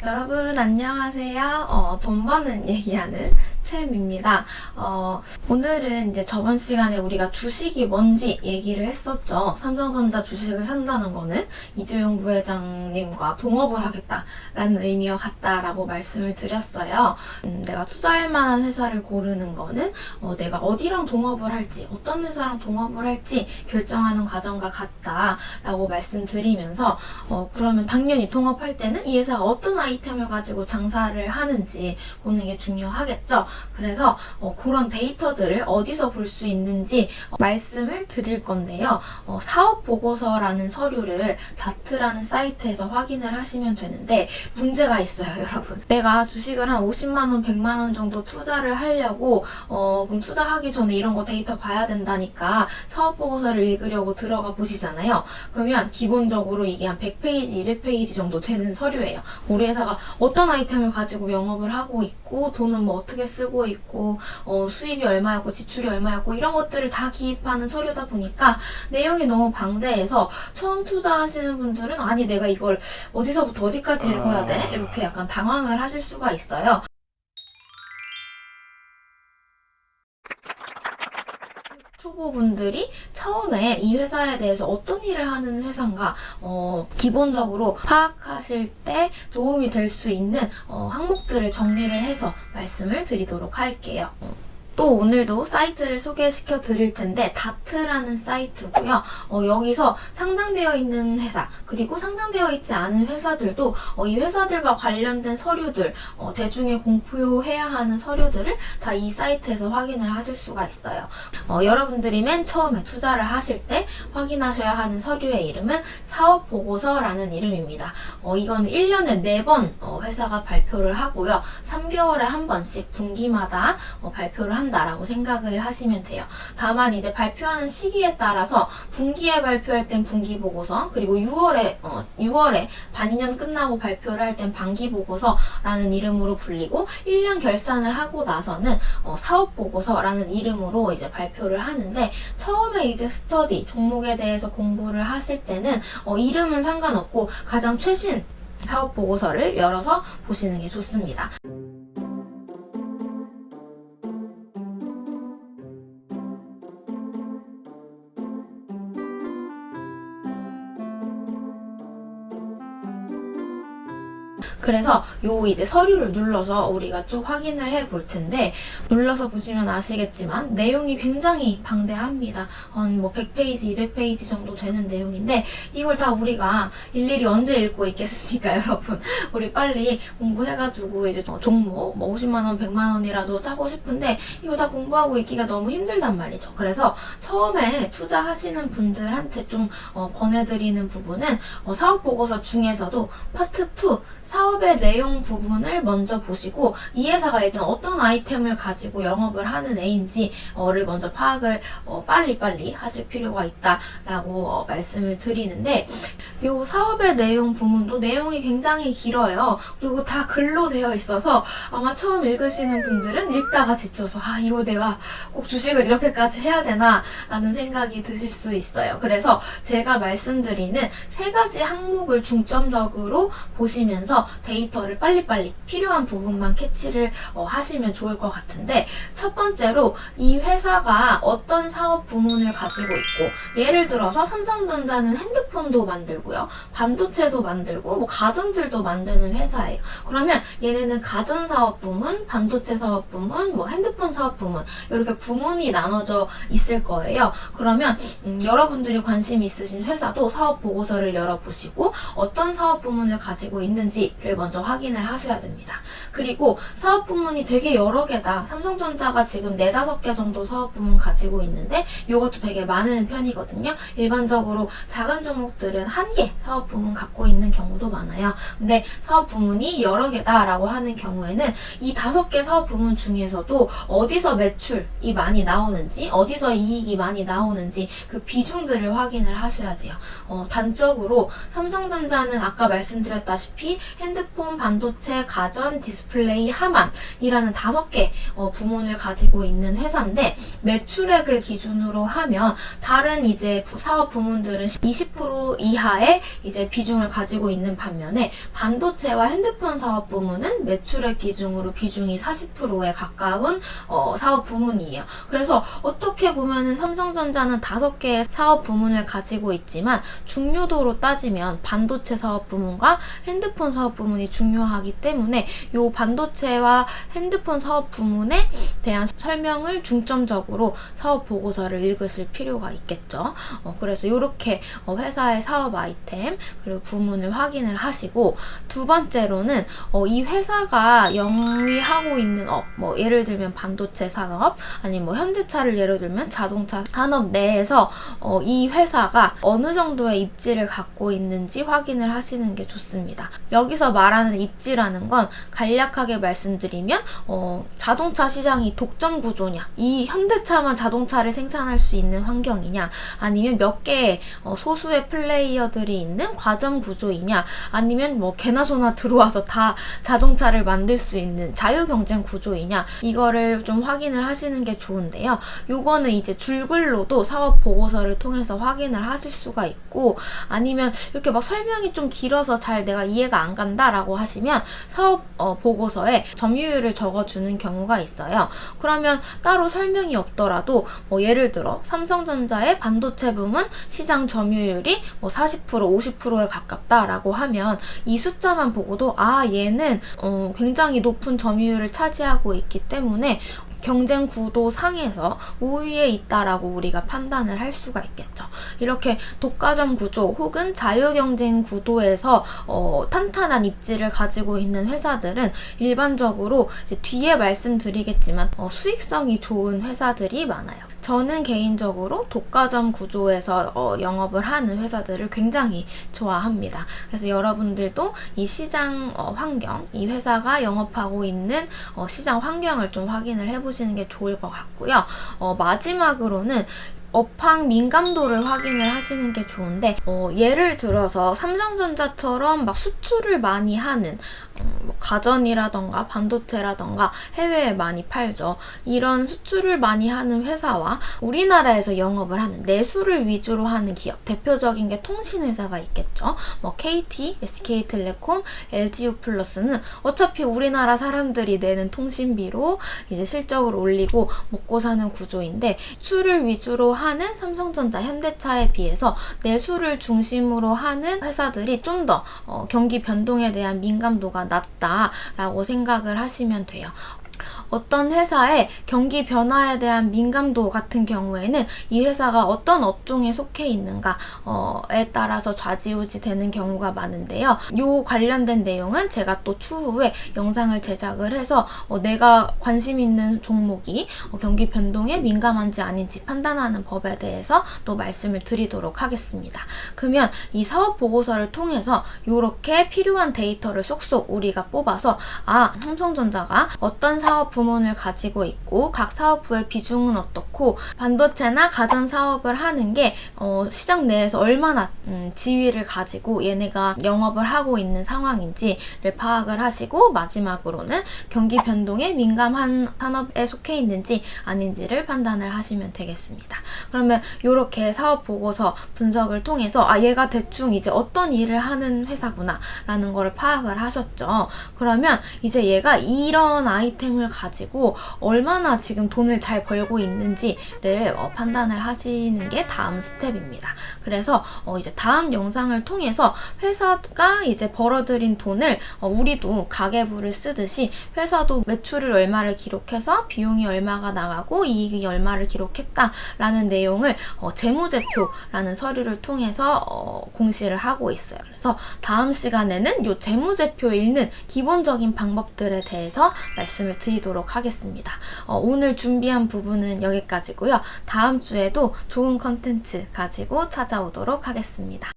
여러분 안녕하세요. 돈 버는 얘기하는 챔입니다. 오늘은 이제 저번 시간에 우리가 주식이 뭔지 얘기를 했었죠. 삼성전자 주식을 산다는 거는 이재용 부회장님과 동업을 하겠다라는 의미와 같다라고 말씀을 드렸어요. 내가 투자할 만한 회사를 고르는 거는 내가 어디랑 동업을 할지, 어떤 회사랑 동업을 할지 결정하는 과정과 같다라고 말씀드리면서 그러면 당연히 동업할 때는 이 회사가 어떤 아이템을 가지고 장사를 하는지 보는 게 중요하겠죠. 그래서 그런 데이터들을 어디서 볼 수 있는지 말씀을 드릴 건데요. 사업보고서라는 서류를 다트라는 사이트에서 확인을 하시면 되는데 문제가 있어요, 여러분. 내가 주식을 한 50만원, 100만원 정도 투자를 하려고 그럼 투자하기 전에 이런 거 데이터 봐야 된다니까 사업보고서를 읽으려고 들어가 보시잖아요. 그러면 기본적으로 이게 한 100페이지, 200페이지 정도 되는 서류예요. 우리 회사가 어떤 아이템을 가지고 영업을 하고 있고 돈은 뭐 어떻게 쓰고 있고 수입이 얼마였고 지출이 얼마였고 이런 것들을 다 기입하는 서류다 보니까 내용이 너무 방대해서 처음 투자하시는 분들은 아니 내가 이걸 어디서부터 어디까지 읽어야 돼? 이렇게 약간 당황을 하실 수가 있어요. 초보분들이 처음에 이 회사에 대해서 어떤 일을 하는 회사인가 기본적으로 파악하실 때 도움이 될 수 있는 항목들을 정리를 해서 말씀을 드리도록 할게요. 또 오늘도 사이트를 소개시켜 드릴 텐데 다트라는 사이트고요. 여기서 상장되어 있는 회사 그리고 상장되어 있지 않은 회사들도 이 회사들과 관련된 서류들 대중에 공표해야 하는 서류들을 다 이 사이트에서 확인을 하실 수가 있어요. 여러분들이 맨 처음에 투자를 하실 때 확인하셔야 하는 서류의 이름은 사업보고서라는 이름입니다. 이건 1년에 4번 회사가 발표를 하고요. 3개월에 한 번씩 분기마다 발표를 한다라고 생각을 하시면 돼요. 다만 이제 발표하는 시기에 따라서 분기에 발표할 땐 분기보고서 그리고 6월에 반년 끝나고 발표를 할 땐 반기보고서라는 이름으로 불리고 1년 결산을 하고 나서는 사업보고서라는 이름으로 이제 발표를 하는데 처음에 이제 스터디 종목에 대해서 공부를 하실 때는 이름은 상관없고 가장 최신 사업보고서를 열어서 보시는 게 좋습니다. 그래서 요 이제 서류를 눌러서 우리가 쭉 확인을 해 볼 텐데 눌러서 보시면 아시겠지만 내용이 굉장히 방대합니다. 뭐 100페이지, 200페이지 정도 되는 내용인데 이걸 다 우리가 일일이 언제 읽고 있겠습니까, 여러분? 우리 빨리 공부해가지고 이제 종목 뭐 50만원, 100만원이라도 짜고 싶은데 이거 다 공부하고 있기가 너무 힘들단 말이죠. 그래서 처음에 투자하시는 분들한테 좀 권해드리는 부분은 사업보고서 중에서도 파트 2 사업의 내용 부분을 먼저 보시고 이 회사가 일단 어떤 아이템을 가지고 영업을 하는 애인지를 먼저 파악을 빨리빨리 하실 필요가 있다라고 말씀을 드리는데 이 사업의 내용 부분도 내용이 굉장히 길어요. 그리고 다 글로 되어 있어서 아마 처음 읽으시는 분들은 읽다가 지쳐서 이거 내가 꼭 주식을 이렇게까지 해야 되나 라는 생각이 드실 수 있어요. 그래서 제가 말씀드리는 3가지 항목을 중점적으로 보시면서 데이터를 빨리빨리 필요한 부분만 캐치를 하시면 좋을 것 같은데 첫 번째로 이 회사가 어떤 사업 부문을 가지고 있고 예를 들어서 삼성전자는 핸드폰도 만들고요. 반도체도 만들고 뭐 가전들도 만드는 회사예요. 그러면 얘네는 가전사업 부문, 반도체 사업 부문, 뭐 핸드폰 사업 부문 이렇게 부문이 나눠져 있을 거예요. 그러면 여러분들이 관심 있으신 회사도 사업 보고서를 열어보시고 어떤 사업 부문을 가지고 있는지를 먼저 확인을 하셔야 됩니다. 그리고 사업 부문이 되게 여러 개다. 삼성전자가 지금 4, 5개 정도 사업 부문 가지고 있는데 이것도 되게 많은 편이거든요. 일반적으로 작은 종목들은 1개 사업 부문 갖고 있는 경우도 많아요. 근데 사업 부문이 여러 개다라고 하는 경우에는 이 5개 사업 부문 중에서도 어디서 매출이 많이 나오는지 어디서 이익이 많이 나오는지 그 비중들을 확인을 하셔야 돼요. 단적으로 삼성전자는 아까 말씀드렸다시피 핸드폰, 반도체, 가전, 디스플레이, 하만이라는 5개 부문을 가지고 있는 회사인데, 매출액을 기준으로 하면 다른 이제 사업 부문들은 20% 이하의 이제 비중을 가지고 있는 반면에, 반도체와 핸드폰 사업 부문은 매출액 기준으로 비중이 40%에 가까운 사업 부문이에요. 그래서 어떻게 보면은 삼성전자는 5개의 사업 부문을 가지고 있지만, 중요도로 따지면 반도체 사업 부문과 핸드폰 사업 부문이 중요하기 때문에 이 반도체와 핸드폰 사업 부문에 대한 설명을 중점적으로 사업 보고서를 읽으실 필요가 있겠죠. 그래서 이렇게 회사의 사업 아이템 그리고 부문을 확인을 하시고, 두 번째로는 이 회사가 영위하고 있는 뭐 예를 들면 반도체 산업, 아니면 뭐 현대차를 예를 들면 자동차 산업 내에서 이 회사가 어느 정도의 입지를 갖고 있는지 확인을 하시는 게 좋습니다. 여기서 말하는 입지라는 건 간략하게 말씀드리면 자동차 시장이 독점 구조냐, 이 현대차만 자동차를 생산할 수 있는 환경이냐, 아니면 몇 개의 소수의 플레이어들이 있는 과점 구조이냐, 아니면 뭐 개나 소나 들어와서 다 자동차를 만들 수 있는 자유 경쟁 구조이냐, 이거를 좀 확인을 하시는 게 좋은데요. 요거는 이제 줄글로도 사업 보고서를 통해서 확인을 하실 수가 있고, 아니면 이렇게 막 설명이 좀 길어서 잘 내가 이해가 안 간다라고 하시면 사업 보고서에 점유율을 적어주는 경우가 있어요. 그러면 따로 설명이 없더라도 뭐 예를 들어 삼성전자의 반도체 부문 시장 점유율이 뭐 40%, 50%에 가깝다라고 하면 이 숫자만 보고도 얘는 굉장히 높은 점유율을 차지하고 있기 때문에 경쟁 구도 상에서 우위에 있다라고 우리가 판단을 할 수가 있겠죠. 이렇게 독과점 구조 혹은 자유경쟁 구도에서 탄탄한 입지를 가지고 있는 회사들은 일반적으로 이제 뒤에 말씀드리겠지만 수익성이 좋은 회사들이 많아요. 저는 개인적으로 독과점 구조에서 영업을 하는 회사들을 굉장히 좋아합니다. 그래서 여러분들도 이 시장 환경, 이 회사가 영업하고 있는 시장 환경을 좀 확인을 해보시는 게 좋을 것 같고요. 마지막으로는 업황 민감도를 확인을 하시는 게 좋은데, 예를 들어서 삼성전자처럼 막 수출을 많이 하는 뭐 가전이라던가 반도체라던가 해외에 많이 팔죠. 이런 수출을 많이 하는 회사와 우리나라에서 영업을 하는 내수를 위주로 하는 기업, 대표적인 게 통신회사가 있겠죠. 뭐 KT, SK텔레콤, LG유플러스는 어차피 우리나라 사람들이 내는 통신비로 이제 실적을 올리고 먹고 사는 구조인데, 수출을 위주로 하는 삼성전자, 현대차에 비해서 내수를 중심으로 하는 회사들이 좀 더 경기 변동에 대한 민감도가 낮다라고 생각을 하시면 돼요. 어떤 회사의 경기 변화에 대한 민감도 같은 경우에는 이 회사가 어떤 업종에 속해 있는가에 따라서 좌지우지 되는 경우가 많은데요. 요 관련된 내용은 제가 또 추후에 영상을 제작을 해서 내가 관심 있는 종목이 경기 변동에 민감한지 아닌지 판단하는 법에 대해서 또 말씀을 드리도록 하겠습니다. 그러면 이 사업 보고서를 통해서 이렇게 필요한 데이터를 쏙쏙 우리가 뽑아서 삼성전자가 어떤 사업 부문을 가지고 있고 각 사업부의 비중은 어떻고 반도체나 가전 사업을 하는 게 시장 내에서 얼마나 지위를 가지고 얘네가 영업을 하고 있는 상황인지를 파악을 하시고, 마지막으로는 경기 변동에 민감한 산업에 속해 있는지 아닌지를 판단을 하시면 되겠습니다. 그러면 이렇게 사업 보고서 분석을 통해서 얘가 대충 이제 어떤 일을 하는 회사구나 라는 거를 파악을 하셨죠. 그러면 이제 얘가 이런 아이템을 가지고 얼마나 지금 돈을 잘 벌고 있는지를 판단을 하시는 게 다음 스텝입니다. 그래서 이제 다음 영상을 통해서 회사가 이제 벌어들인 돈을 우리도 가계부를 쓰듯이 회사도 매출을 얼마를 기록해서 비용이 얼마가 나가고 이익이 얼마를 기록했다라는 내용을 재무제표라는 서류를 통해서 공시를 하고 있어요. 그래서 다음 시간에는 이 재무제표 읽는 기본적인 방법들에 대해서 말씀을 드리도록 하겠습니다. 오늘 준비한 부분은 여기까지고요. 다음 주에도 좋은 컨텐츠 가지고 찾아오도록 하겠습니다.